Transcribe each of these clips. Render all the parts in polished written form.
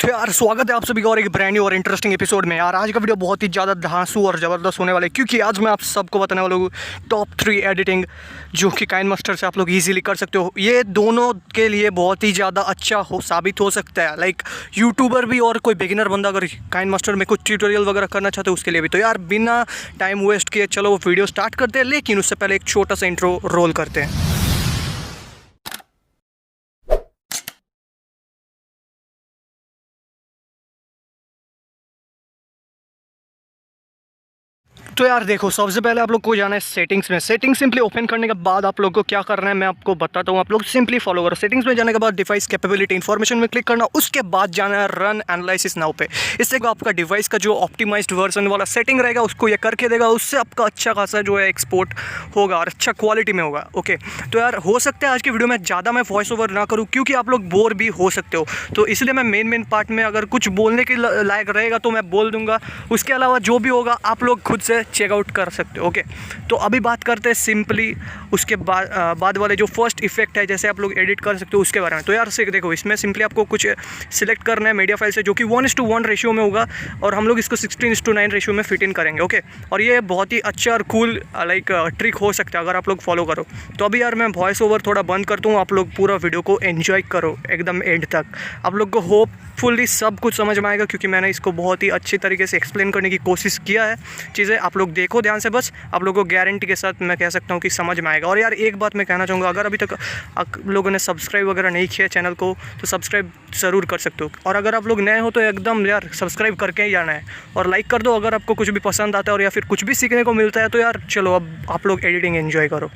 तो यार स्वागत है आप सभी का और एक ब्रांड न्यू और इंटरेस्टिंग एपिसोड में। यार आज का वीडियो बहुत ही ज़्यादा धांसू और ज़बरदस्त होने वाला है, क्योंकि आज मैं आप सबको बताने वाला हूँ टॉप 3 एडिटिंग जो कि काइनमास्टर से आप लोग इजीली कर सकते हो। ये दोनों के लिए बहुत ही ज़्यादा अच्छा साबित हो सकता है, लाइक यूट्यूबर भी और कोई बिगिनर बंदा अगर काइनमास्टर में कुछ ट्यूटोरियल वगैरह करना चाहते हो उसके लिए भी। तो यार बिना टाइम वेस्ट किए चलो वो वीडियो स्टार्ट करते हैं, लेकिन उससे पहले एक छोटा सा इंट्रो रोल करते हैं। तो यार देखो, सबसे पहले आप लोग को जाना है सेटिंग्स में। सेटिंग्स सिंपली ओपन करने के बाद आप लोग को क्या करना है मैं आपको बताता हूँ। आप लोग सिंपली फॉलो करो। सेटिंग्स में जाने के बाद डिवाइस कैपेबिलिटी इन्फॉर्मेशन में क्लिक करना, उसके बाद जाना है रन एनालिसिस नाउ पे। इससे आपका डिवाइस का जो ऑप्टिमाइज्ड वर्जन वाला सेटिंग रहेगा उसको ये करके देगा, उससे आपका अच्छा खासा जो है एक्सपोर्ट होगा और अच्छा क्वालिटी में होगा। ओके, तो यार हो सकता है आज की वीडियो में ज़्यादा मैं वॉइस ओवर ना करूँ, क्योंकि आप लोग बोर भी हो सकते हो। तो इसलिए मैं मेन पार्ट में अगर कुछ बोलने के लायक रहेगा तो मैं बोल दूंगा, उसके अलावा जो भी होगा आप लोग खुद से चेकआउट कर सकते हो। ओके, तो अभी बात करते हैं सिंपली उसके बाद वाले जो फर्स्ट इफेक्ट है, जैसे आप लोग एडिट कर सकते हो उसके बारे में। तो यार से देखो, इसमें सिंपली आपको कुछ सिलेक्ट करना है मीडिया फाइल से, जो कि 1:1 रेशियो में होगा और हम लोग इसको 16:9 रेशियो में फिट इन करेंगे। ओके, और ये बहुत ही अच्छा और कूल लाइक ट्रिक हो सकता है अगर आप लोग फॉलो करो। तो अभी यार मैं वॉइस ओवर थोड़ा बंद करता हूँ, आप लोग पूरा वीडियो को एंजॉय करो एकदम एंड तक। आप लोग को होपफुली सब कुछ समझ में आएगा, क्योंकि मैंने इसको बहुत ही अच्छी तरीके से एक्सप्लेन करने की कोशिश किया है। चीज़ें आप लोग देखो ध्यान से, बस आप लोगों को गारंटी के साथ मैं कह सकता हूँ कि समझ में आएगा। और यार एक बात मैं कहना चाहूँगा, अगर अभी तक आप लोगों ने सब्सक्राइब वगैरह नहीं किया चैनल को तो सब्सक्राइब ज़रूर कर सकते हो। और अगर आप लोग नए हो तो एकदम यार सब्सक्राइब करके ही जाना है और लाइक कर दो अगर आपको कुछ भी पसंद आता है और या फिर कुछ भी सीखने को मिलता है। तो यार चलो अब आप लोग एडिटिंग एंजॉय करो।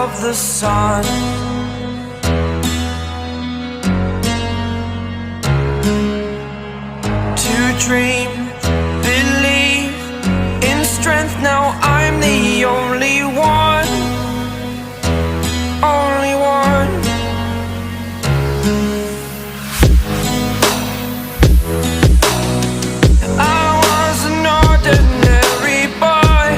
of the sun. To dream, believe in strength. Now I'm the only one, only one. I was an ordinary boy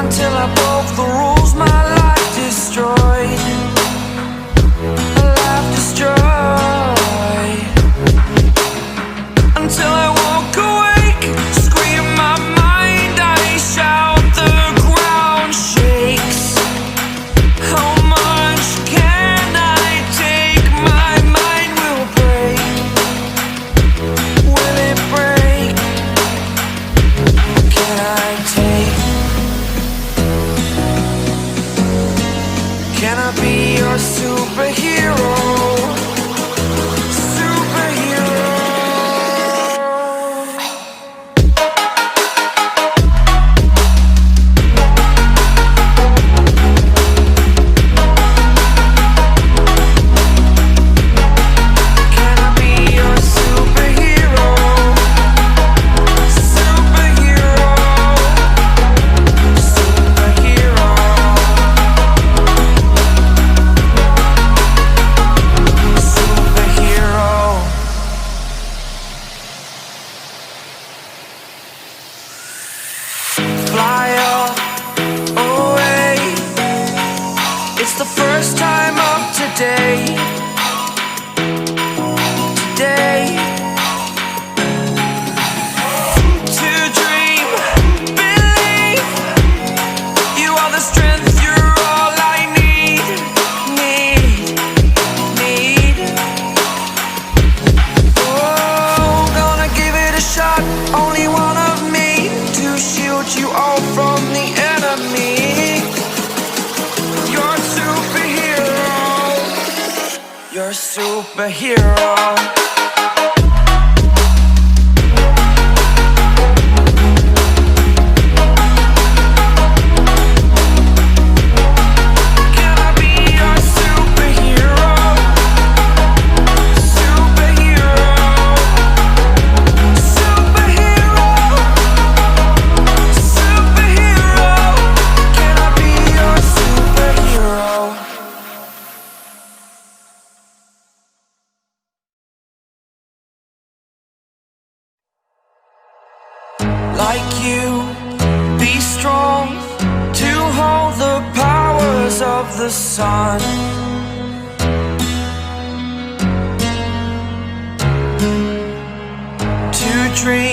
until I broke the rules. My life destroyed, a life destroyed. Until I walk awake, scream my mind, I shout, the ground shakes. How much can I take? My mind will break. Will it break? Can I take? Can I be your superhero? Fly away. It's the first time of today. Today. To dream, believe. You are the strength, you're all I need. Need. Oh, gonna give it a shot. Only one of me to shield you all from the enemy. You're a superhero. You're a superhero. Can I be your superhero? Superhero. Superhero. Superhero. Can I be your superhero? Like you, be strong to hold the powers of the sun. To dream.